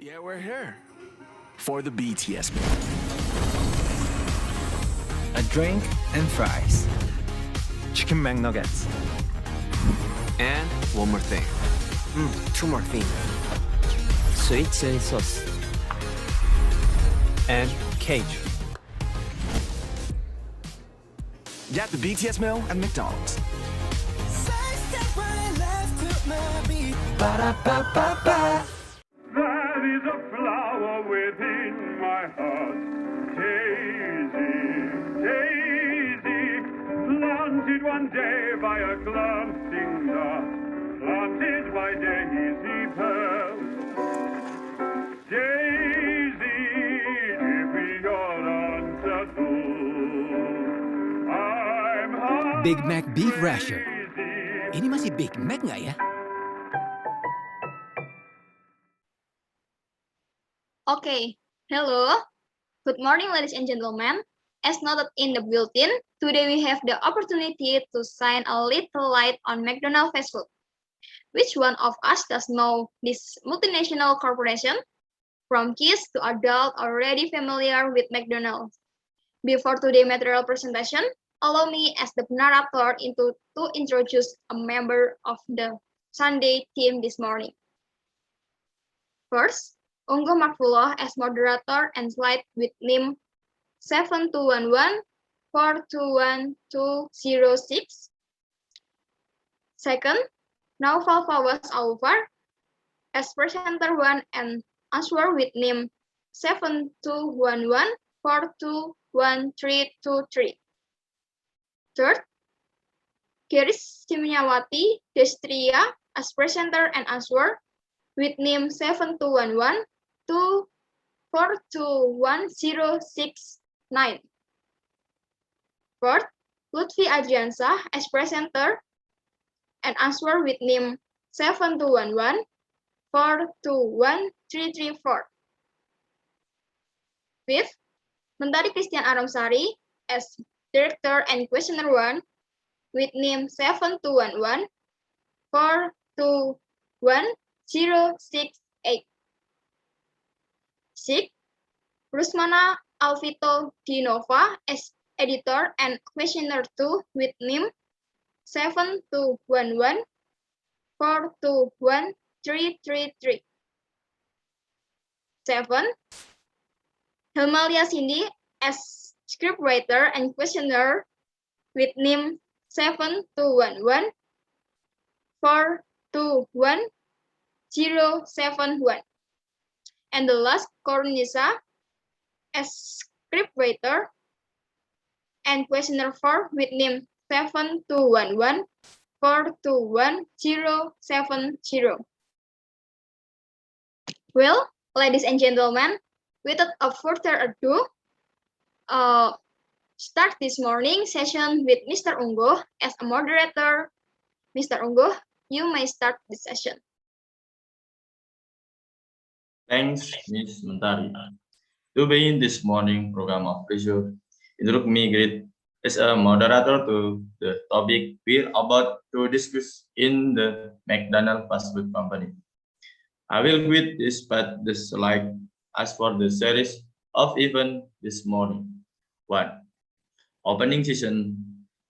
Yeah, we're here for the BTS meal. A drink and fries. Chicken McNuggets. And one more thing. Two more things. Sweet chili sauce. And cage. Get the BTS meal at McDonald's. Ba-da-ba-ba-ba. There is a flower within my heart, Daisy, Daisy, planted one day by a glancing dart, planted by Daisy Pearl. Daisy, give me your answer too. I'm hungry. Big Mac Beef Rasher. Ini masih Big Mac nggak ya? Okay, hello. Good morning, ladies and gentlemen. As noted in the bulletin, today we have the opportunity to shine a little light on McDonald's fast food. Which one of us does know this multinational corporation? From kids to adults already familiar with McDonald's. Before today's material presentation, allow me as the narrator to introduce a member of the Sunday team this morning. First, Ungguh as moderator and slide with name 7211421206. Second, Fawwas as presenter 1 and answer with name 7211421323. Third, Geriz as presenter and answer with name 7211242169. Fourth, Lutfhi as presenter and answer with name 7211421334. Fifth, Mentari as director and questioner 1 with name 7211421068. Six, Rusmana Vito as editor and questioner 2 with name 7211421333. Seven, Helmalia as scriptwriter and questioner with name 7211421071. And the last, Choirunnisa as scriptwriter and questioner 4 with name 7211421070. Well, ladies and gentlemen, without further ado, start this morning session with Mr. Ungguh as a moderator. Mr. Ungguh, you may start the session. Thanks, Ms. Mentari. To begin this morning program of pleasure, it took me great as a moderator to the topic we're about to discuss in the McDonald's fast food company. I will quit this but the slide as for the series of events this morning. 1. Opening session.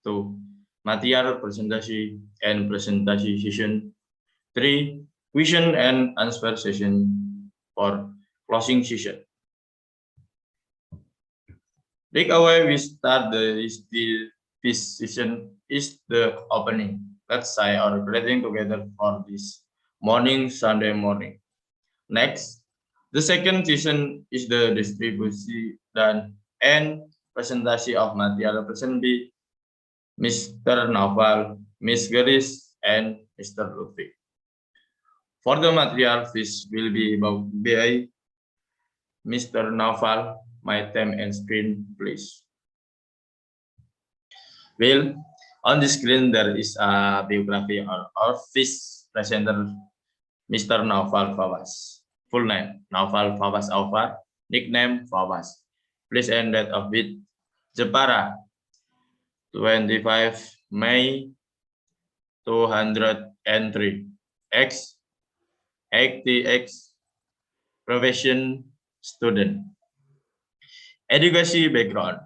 2. Material presentation and presentation session. 3. Question and answer session. For closing session. Right away, we start this session is the opening. Let's say our greeting together for this morning, Sunday morning. Next, the second session is the distribution and presentation of material present by Mr. Naufal, Ms. Geriz, and Mr. Lutfhi. For the material, this will be about by Mr. Naufal. My time and screen, please. Well, on the screen there is a biography of our first presenter, Mr. Naufal Fawwas. Full name, Naufal Fawwas Aufar, nickname Fawwas. Place and date of birth, Jepara, 25 May 203, X, 80X, profession student. Education background: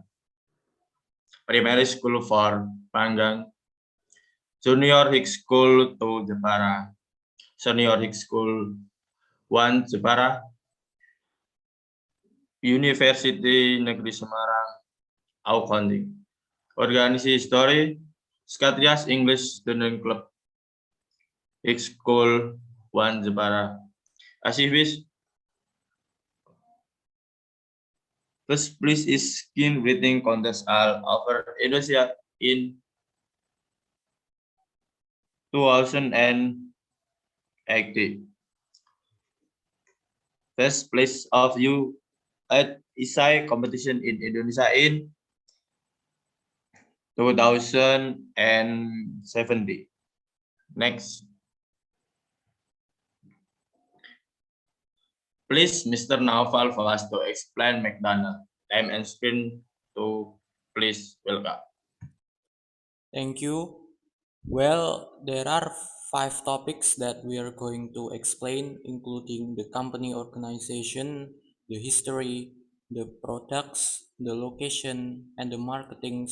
primary school for Panggang, junior high school to Jepara, senior high school 1 Jepara, University Negeri Semarang, Accounting. Organisasi History, Skatrias English Student Club, High School 1 Jepara. Aktivis first place is skin writing contest all over Indonesia in 2018. First place of you at essay competition in Indonesia in 2017. Next. Please, Mr. Naufal Fawwas to explain McDonald's. Time and screen to please welcome. Thank you. Well, there are 5 topics that we are going to explain, including the company organization, the history, the products, the location, and the marketing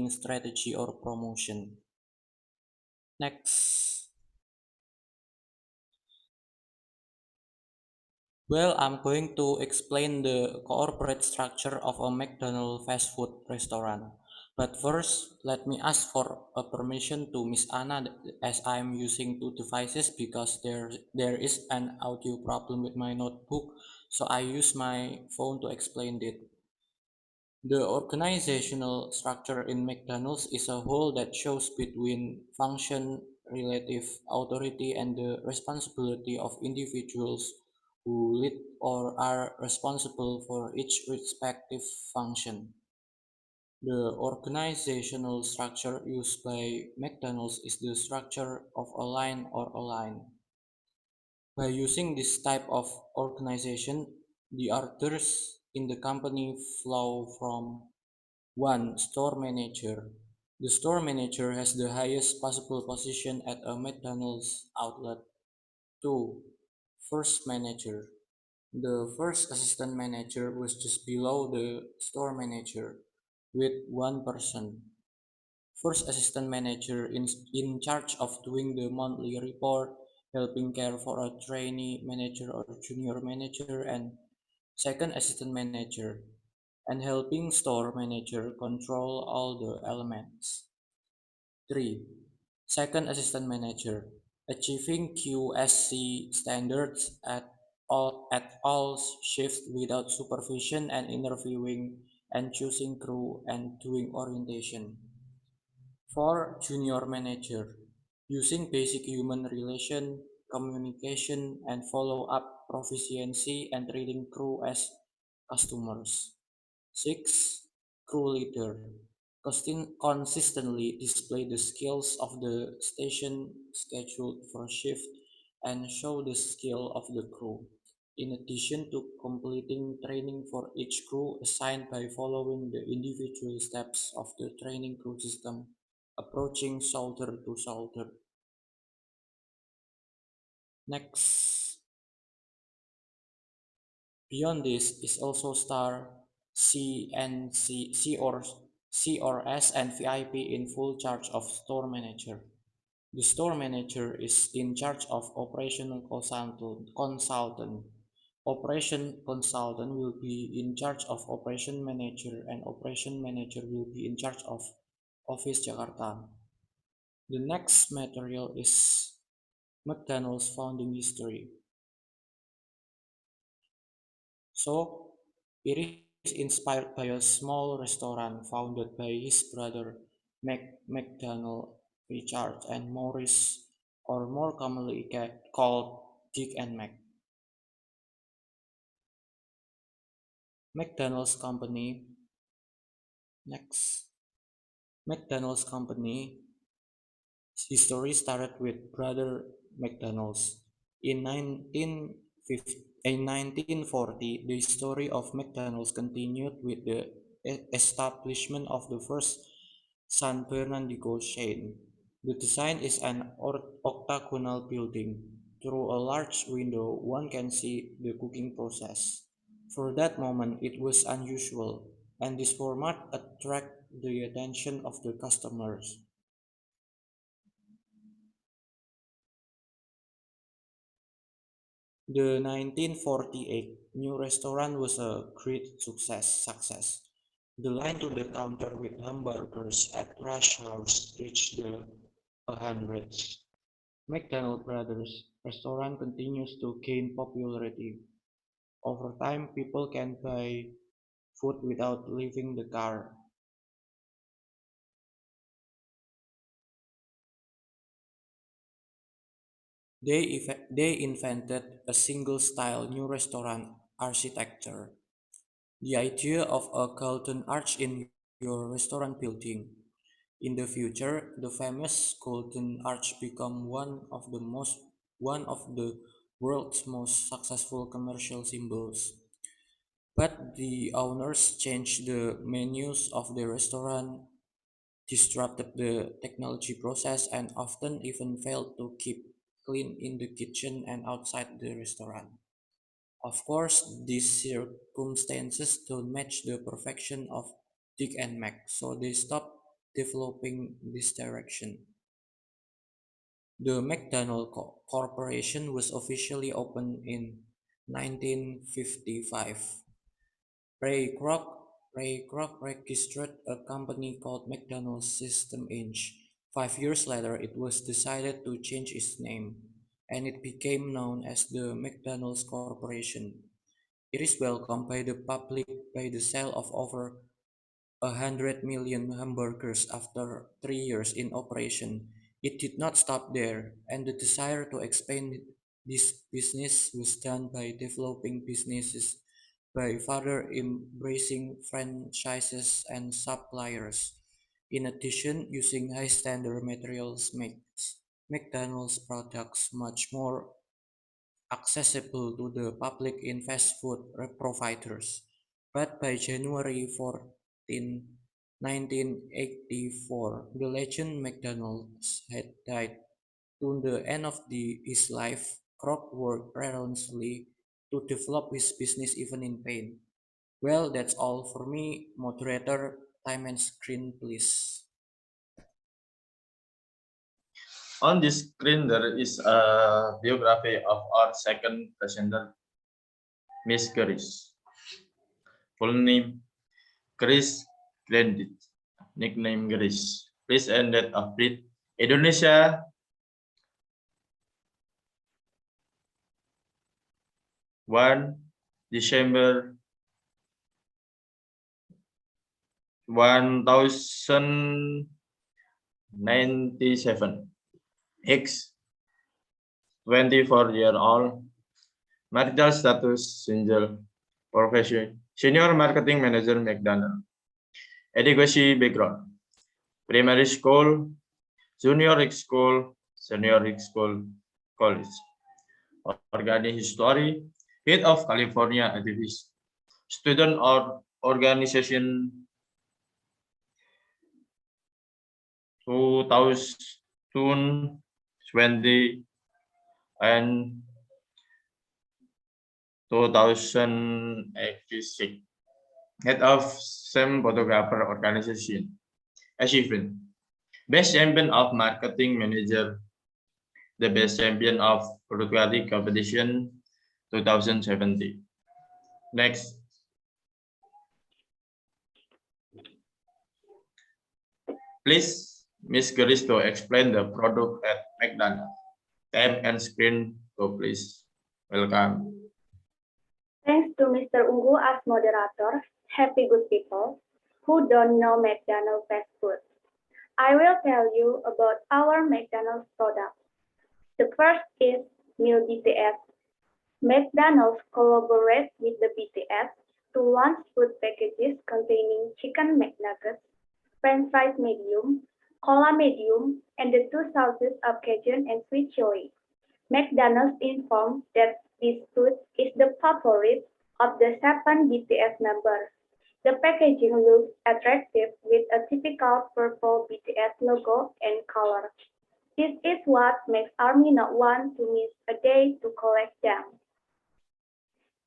strategy or promotion. Next. Well, I'm going to explain the corporate structure of a McDonald's fast food restaurant. But first, let me ask for a permission to Miss Anna as I'm using 2 devices because there is an audio problem with my notebook, so I use my phone to explain it. The organizational structure in McDonald's is a whole that shows between function, relative authority, and the responsibility of individuals who lead or are responsible for each respective function. The organizational structure used by McDonald's is the structure of a line or a line. By using this type of organization, the orders in the company flow from 1. Store manager. The store manager has the highest possible position at a McDonald's outlet. 2. First manager. The first assistant manager was just below the store manager with 1 person. First assistant manager in charge of doing the monthly report, helping care for a trainee manager or junior manager, and second assistant manager, and helping store manager control all the elements. 3. Second assistant manager, achieving QSC standards at all shifts without supervision and interviewing and choosing crew and doing orientation. 4. Junior manager, using basic human relation, communication, and follow-up proficiency and treating crew as customers. 6. Crew leader, consistently display the skills of the station scheduled for shift and show the skill of the crew, in addition to completing training for each crew assigned by following the individual steps of the training crew system, approaching shoulder to shoulder. Next. Beyond this is also star, C and C or S and VIP in full charge of store manager. The store manager is in charge of operational consultant. Operation consultant will be in charge of operation manager, and operation manager will be in charge of office Jakarta. The next material is McDonald's founding history. So, it is inspired by a small restaurant founded by his brother McDonald Richard and Maurice, or more commonly called Dick and Mac. McDonald's Company. Next. McDonald's Company history started with brother McDonald's. In 1940, the story of McDonald's continued with the establishment of the first San Bernardino chain. The design is an octagonal building. Through a large window, one can see the cooking process. For that moment, it was unusual, and this format attracted the attention of the customers. The 1948 new restaurant was a great success. The line to the counter with hamburgers at rush hours reached the hundreds. McDonald Brothers restaurant continues to gain popularity. Over time, people can buy food without leaving the car. They invented a single-style new restaurant architecture. The idea of a golden arch in your restaurant building. In the future, the famous golden arch become one of the world's most successful commercial symbols. But the owners changed the menus of the restaurant, disrupted the technology process, and often even failed to keep clean in the kitchen and outside the restaurant. Of course, these circumstances don't match the perfection of Dick and Mac, so they stopped developing this direction. The McDonald Corporation was officially opened in 1955. Ray Kroc, Ray Kroc registered a company called McDonald's System Inc. 5 years later, it was decided to change its name, and it became known as the McDonald's Corporation. It is welcomed by the public by the sale of over 100 million hamburgers after 3 years in operation. It did not stop there, and the desire to expand this business was done by developing businesses by further embracing franchises and suppliers. In addition, using high standard materials makes McDonald's products much more accessible to the public in fast food providers. But by January 14, 1984, the legend McDonald's had died. To the end of his life, Kroc worked relentlessly to develop his business even in pain. Well, that's all for me. Moderator, time and screen, please. On this screen, there is a biography of our second presenter, Miss Geriz. Full name, Geriz Grandit, nickname Geriz. Please and date of birth, Indonesia, 1 December 1097. X, 24-year-old, marital status single, profession, senior marketing manager McDonald. Education background, primary school, junior high school, senior high school, college. Organic history, head of California activist, student or organization 2020 and 2086. Head of same photographer organization. Achievement. Best champion of marketing manager. The best champion of photography competition 2070. Next. Please, Miss Geriz to explain the product at McDonald's. Time and screen to please. Welcome. Thanks to Mr. Ungguh as moderator. Happy good people who don't know McDonald's fast food. I will tell you about our McDonald's products. The first is meal BTS. McDonald's collaborates with the BTS to launch food packages containing chicken McNuggets, French fries medium, cola medium, and the two sauces of Cajun and sweet chili. McDonald's informed that this food is the favorite of the 7 BTS members. The packaging looks attractive with a typical purple BTS logo and color. This is what makes Army not want to miss a day to collect them.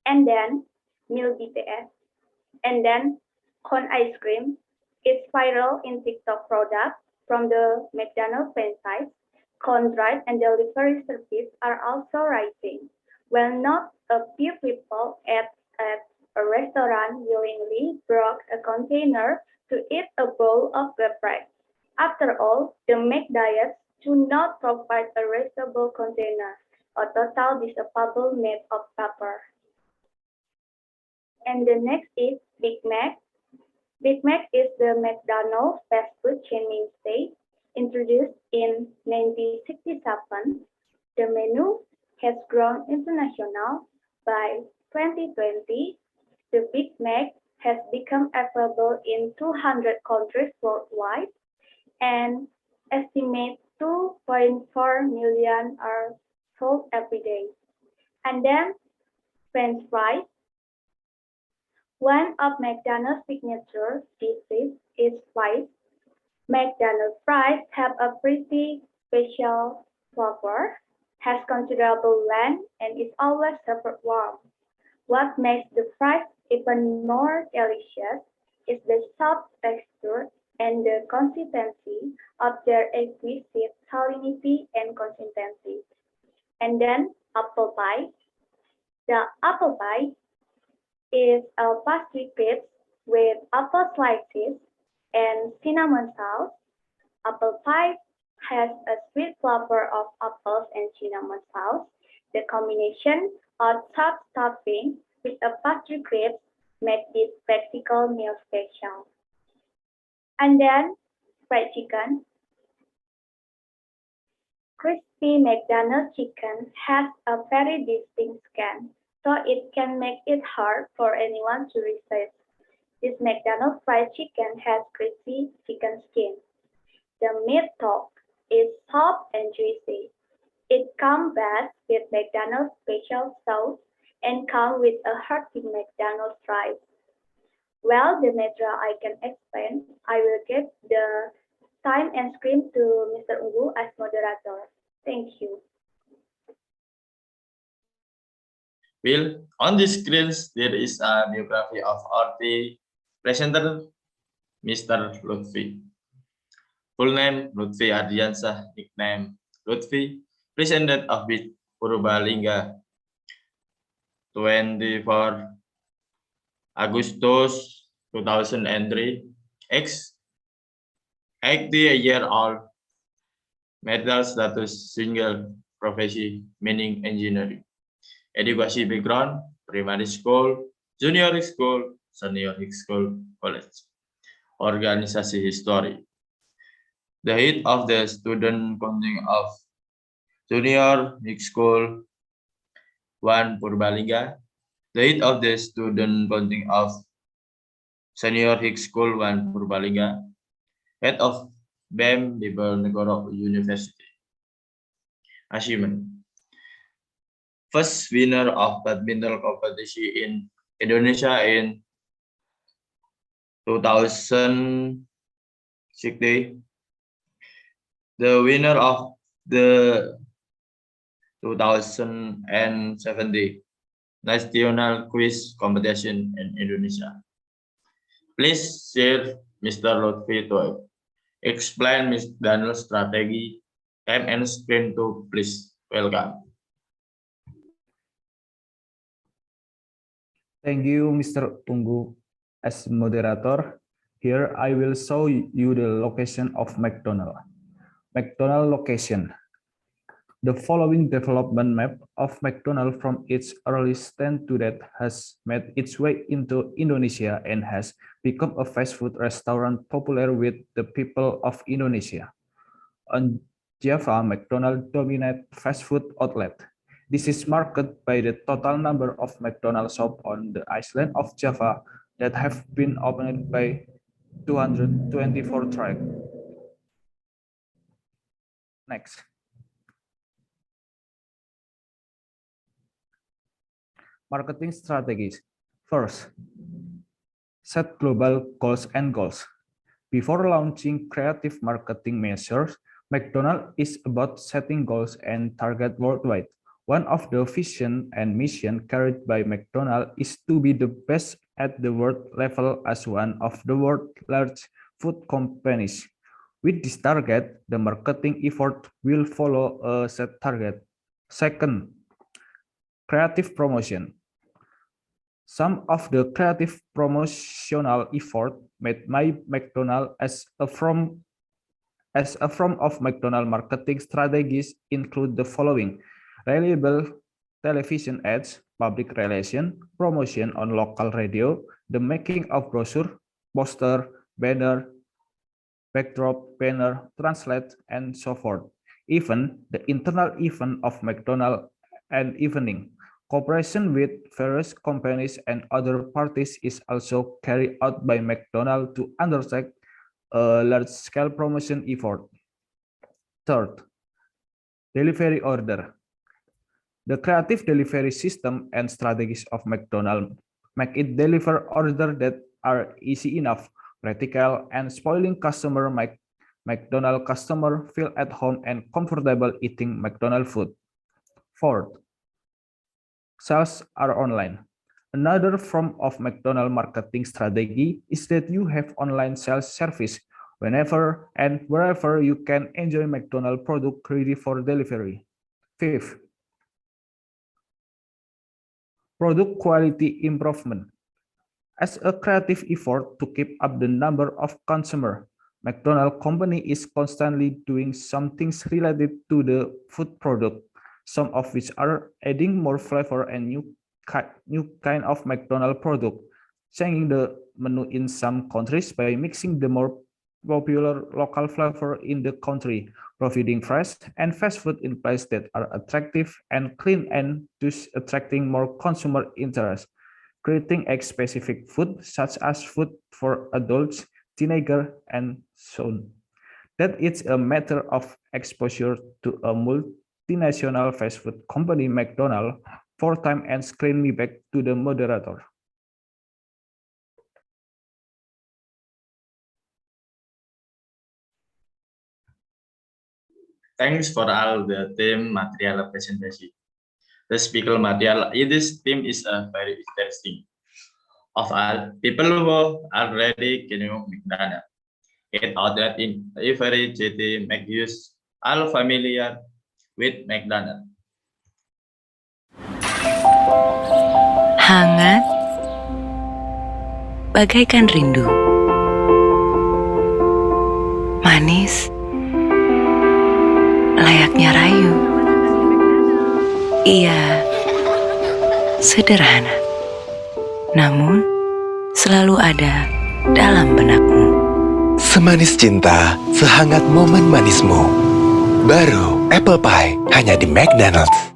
And then, meal BTS. And then, cone ice cream. It's viral in TikTok products from the McDonald's franchise. Cone drive and delivery service are also rising. While not a few people at a restaurant willingly brought a container to eat a bowl of the bread. After all, the McDiets do not provide a reusable container, a total disposable made of paper. And the next is Big Mac. Big Mac is the McDonald's fast food chain mainstay. Introduced in 1967, the menu has grown international. By 2020, the Big Mac has become available in 200 countries worldwide, and estimated 2.4 million are sold every day. And then French fries. One of McDonald's signature dishes is fries. McDonald's fries have a pretty special flavor, has considerable length, and is always served warm. What makes the fries even more delicious is the soft texture and the consistency of their exquisite salinity and consistency. And then apple pie. The apple pie is a pastry crepes with apple slices and cinnamon sauce. Apple pie has a sweet flavor of apples and cinnamon sauce. The combination of soft topping with a pastry crepes makes this practical meal special. And then fried chicken. Crispy McDonald's chicken has a very distinct skin, so it can make it hard for anyone to resist. This McDonald's fried chicken has crispy chicken skin. The meat top is soft and juicy. It comes best with McDonald's special sauce and comes with a hearty McDonald's fries. Well, the matter I can explain, I will give the time and screen to Mr. Ungguh as moderator. Thank you. Well, on the screens, there is a biography of our presenter, Mr. Lutfhi. Full name, Lutfhi Ardiansah, nickname Lutfhi, President of Purbalingga, 24 Agustus 2003, ex 80-year-old, marital status single, profession meaning engineering. Education background, primary school, junior high school, senior high school, college. Organisasi history. The head of the student counting of junior high school 1 Purbalingga, the head of the student counting of senior high school 1 Purbalingga, head of BEM Diponegoro University. Achievement. First winner of badminton competition in Indonesia in 2060. The winner of the 2070 National Quiz Competition in Indonesia. Please share Mr. Lutfhi to explain McDonald's strategy. Time and screen to please. Welcome. Thank you, Mr. Ungguh. As moderator, here I will show you the location of McDonald's. McDonald's location. The following development map of McDonald's from its early stand to that has made its way into Indonesia and has become a fast food restaurant popular with the people of Indonesia. On Java, McDonald's dominate fast food outlet. This is marked by the total number of McDonald's shops on the island of Java that have been opened by 224 tracks. Next. Marketing strategies. First, set global goals and goals. Before launching creative marketing measures, McDonald's is about setting goals and targets worldwide. One of the vision and mission carried by McDonald's is to be the best at the world level as one of the world's largest food companies. With this target, the marketing effort will follow a set target. Second, creative promotion. Some of the creative promotional effort made by McDonald's as a form of McDonald's marketing strategies include the following: reliable television ads, public relation, promotion on local radio, the making of brochure, poster, banner, backdrop, banner, translate, and so forth. Even the internal event of McDonald's and evening. Cooperation with various companies and other parties is also carried out by McDonald's to undertake a large-scale promotion effort. Third, delivery order. The creative delivery system and strategies of McDonald's make it deliver orders that are easy enough, practical, and spoiling customer make McDonald's customer feel at home and comfortable eating McDonald's food. Fourth, sales are online. Another form of McDonald's marketing strategy is that you have online sales service whenever and wherever you can enjoy McDonald's product ready for delivery. Fifth, product quality improvement. As a creative effort to keep up the number of consumers, McDonald's company is constantly doing some things related to the food product, some of which are adding more flavor and new kind of McDonald's product, changing the menu in some countries by mixing the more popular local flavor in the country, providing fresh and fast food in places that are attractive and clean and thus attracting more consumer interest, creating a specific food such as food for adults, teenagers, and so on. That it's a matter of exposure to a multinational fast food company McDonald's for time and screen me back to the moderator. Thanks for all the team material presentation. The speaker material in this team is very interesting. Of all, people who already know McDonald's, it out that in every city make use all familiar with McDonald's. Hangat, bagaikan rindu. Manis, layaknya rayu. Iya, sederhana. Namun, selalu ada dalam benakmu. Semanis cinta, sehangat momen manismu. Baru apple pie hanya di McDonald's.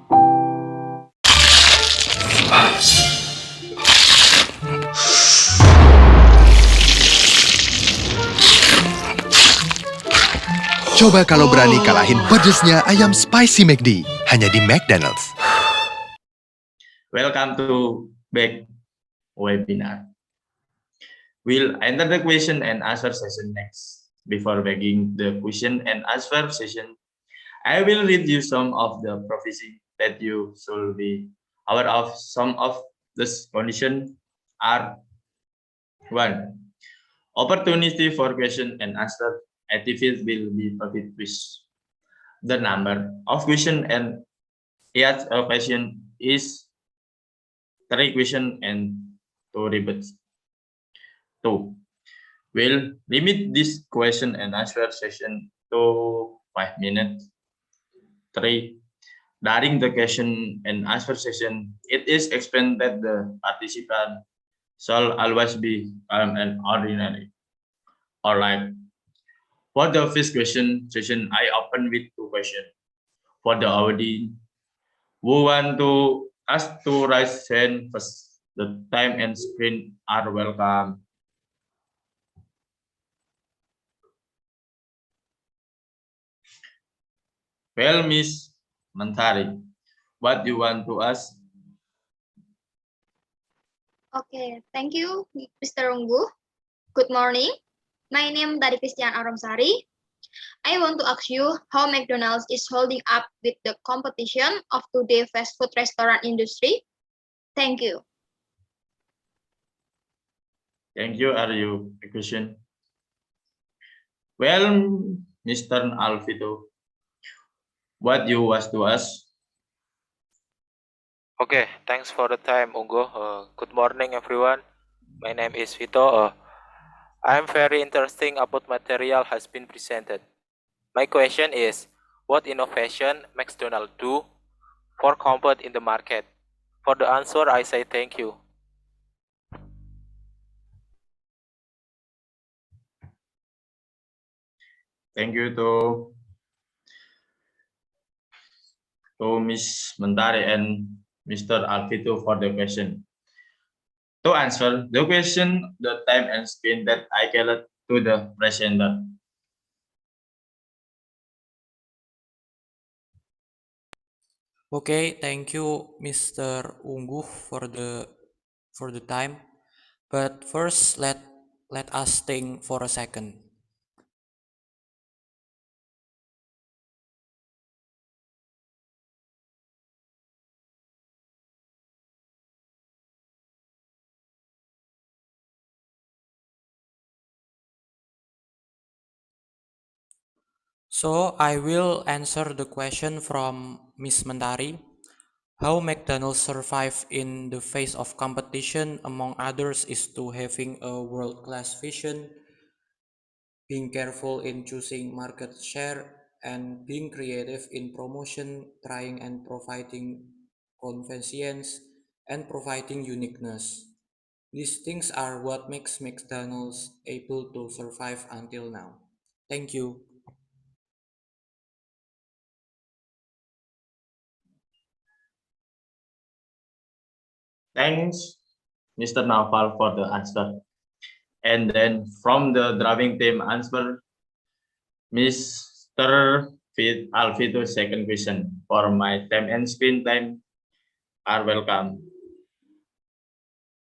Coba kalau berani kalahin pedesnya ayam spicy McD hanya di McDonald's. Welcome to back webinar. We'll enter the question and answer session next. Before beginning the question and answer session, I will read you some of the prophecy that you should be aware of. Some of this condition are: 1. Opportunity for question and answer activities will be provided with the number of question and each question is 3 question and 2 repeats. 2. We'll limit this question and answer session to 5 minutes. 3. During the question and answer session, it is explained that the participant shall always be calm and ordinary. Alright. For the first question session, I open with 2 questions. For the audience who want to ask to raise hand first, the time and screen are welcome. Well, Miss Mentari, what do you want to ask? Okay, thank you, Mr. Ungguh. Good morning. My name is Christian Aromsari. I want to ask you how McDonald's is holding up with the competition of today's fast food restaurant industry. Thank you. Thank you. Are you a question? Well, Mr. Alvito, what you was to us? Okay, thanks for the time, Ungguh. Good morning, everyone. My name is Vito. I'm very interesting about material has been presented. My question is, what innovation McDonald's do for compete in the market? For the answer, I say thank you. Thank you to Miss Mentari and Mr. Alvito for the question. To answer the question, the time and screen that I called to the presenter. Okay, thank you, Mr. Ungguh, for the time. But first, let us think for a second. So I will answer the question from Miss Mentari. How McDonald's survive in the face of competition, among others, is to having a world-class vision, being careful in choosing market share, and being creative in promotion, trying and providing convenience, and providing uniqueness. These things are what makes McDonald's able to survive until now. Thank you. Thanks, Mr. Naval, for the answer. And then from the driving team answer, Mr. Alvito second question for my time and screen time are welcome.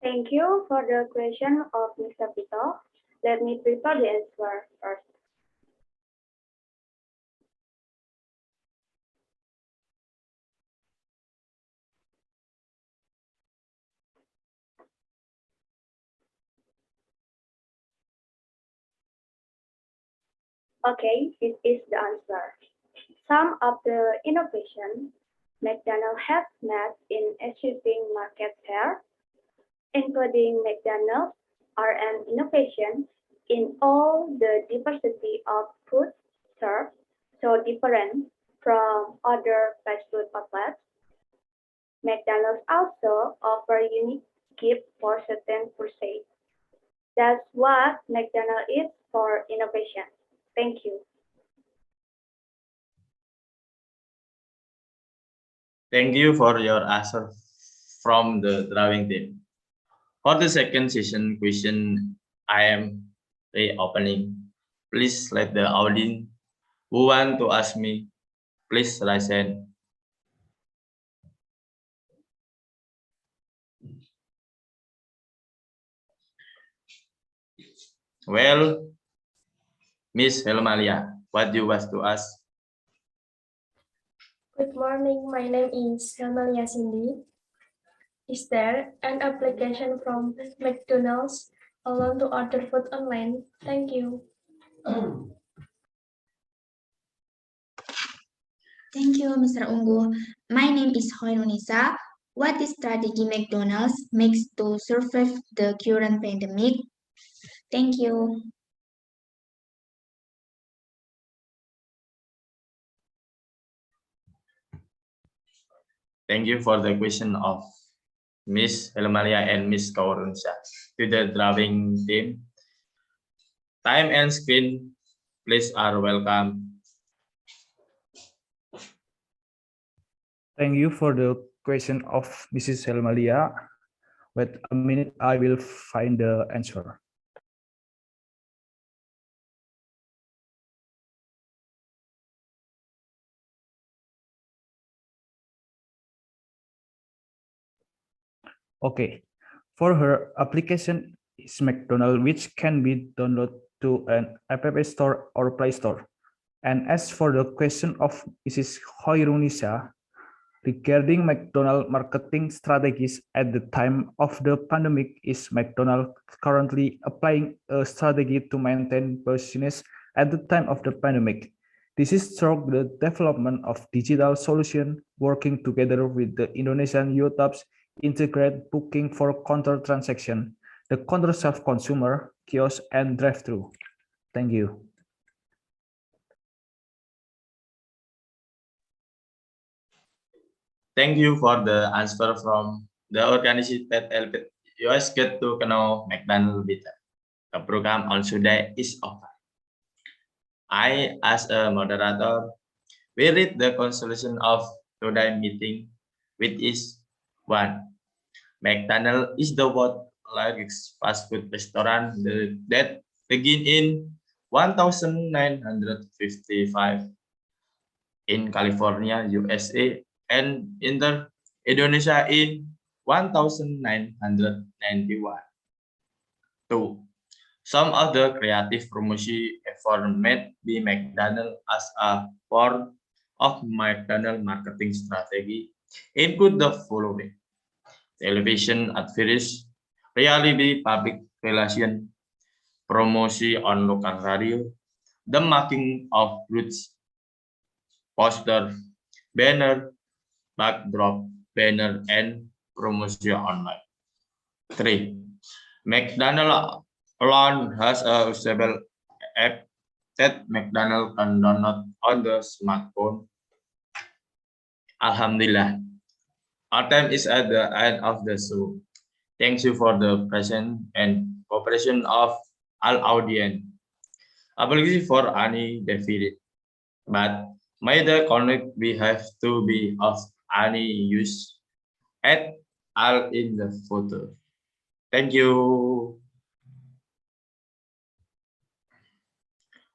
Thank you for the question of Mr. Vito. Let me prepare the answer first. Okay, this is the answer. Some of the innovation McDonald's has made in achieving market share, including McDonald's are an innovation in all the diversity of food served, so different from other fast food outlets. McDonald's also offer unique gift for certain purchase. That's what McDonald's is for innovation. Thank you. Thank you for your answer from the driving team. For the second session question, I am reopening. Please let the audience who want to ask me, please raise hand. Well, Miss Helmalia, what you was to ask? Good morning, my name is Helmalia Cindy. Is there an application from McDonald's allowed to order food online? Thank you. Thank you, Mr. Ungguh. My name is Choirunnisa. What is strategy McDonald's makes to survive the current pandemic? Thank you. Thank you for the question of Miss Helmalia and Miss Choirunnisa. To the driving team, time and screen, please are welcome. Thank you for the question of Mrs. Helmalia. Wait a minute, I will find the answer. Okay, for her application is McDonald's, which can be downloaded to an app store or Play Store. And as for the question of Mrs. Choirunnisa regarding McDonald's marketing strategies at the time of the pandemic, is McDonald's currently applying a strategy to maintain business at the time of the pandemic? This is through the development of digital solution, working together with the Indonesian YouTubes, integrate booking for counter transaction, the counter self-consumer, kiosk, and drive-thru. Thank you. Thank you for the answer from the organization that helped us get to know McDonald's better. The program on today is over. I, as a moderator, will read the conclusion of today's meeting, which is 1. McDonald's is the world's largest fast food restaurant that began in 1955 in California, USA, and entered Indonesia in 1991. 2. Some of the creative promotion efforts made by McDonald's as a part of McDonald's marketing strategy include the following: television advertising, reality public relations, promotion on local radio, the making of routes, poster, banner, backdrop, banner, and promotion online. 3. McDonald's alone has a usable app that McDonald's can download on the smartphone. Alhamdulillah, our time is at the end of the show. Thank you for the presence and cooperation of all audience. Apology for any deficit, but may the content we have to be of any use at all in the photo. Thank you.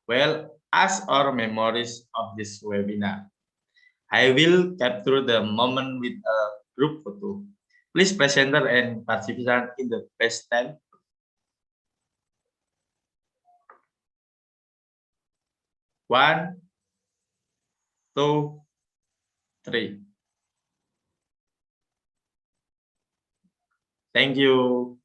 Well, as our memories of this webinar, I will capture the moment with a group photo. Please presenter and participant in the best time. 1, 2, 3. Thank you.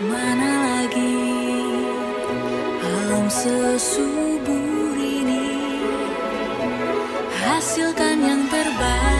Mana lagi alam sesubur ini, hasilkan yang terbaik.